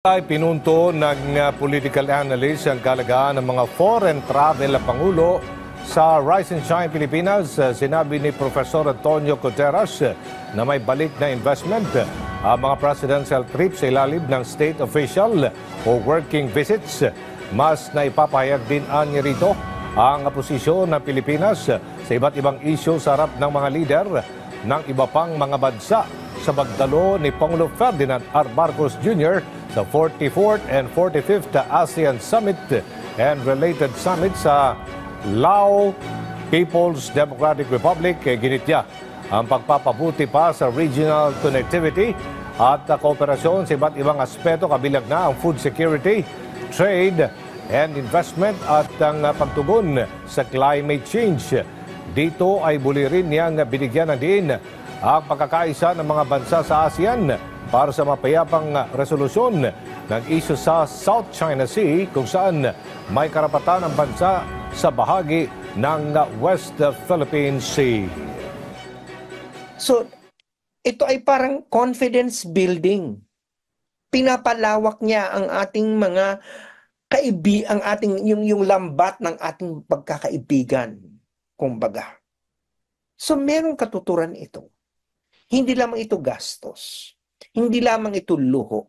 Ay pinunto ng political analyst ang kalagahan ng mga foreign travel na Pangulo sa Rise and Shine Pilipinas. Sinabi ni Professor Antonio Coteras na may balik na investment ang mga presidential trips sa ilalim ng state official o working visits. Mas naipapahayag din niya rito ang posisyon ng Pilipinas sa iba't ibang isyu sa harap ng mga lider ng iba pang mga bansa sa pagdalo ni Pangulo Ferdinand R. Marcos Jr. sa 44th and 45th ASEAN Summit and related summit sa Lao People's Democratic Republic. Ginitya ang pagpapabuti pa sa regional connectivity at kooperasyon sa iba't ibang aspeto kabilang na ang food security, trade and investment at ang pagtugon sa climate change. Dito ay muli rin niyang binigyan ng diin ang pagkakaisa ng mga bansa sa ASEAN para sa mapayapang resolusyon ng isyu sa South China Sea kung saan may karapatan ang bansa sa bahagi ng West Philippine Sea. So, ito ay parang confidence building. Pinapalawak niya ang ating mga ang ating yung lambat ng ating pagkakaibigan, kumbaga. So, merong katuturan ito. Hindi lamang ito gastos. Hindi lamang ito luho.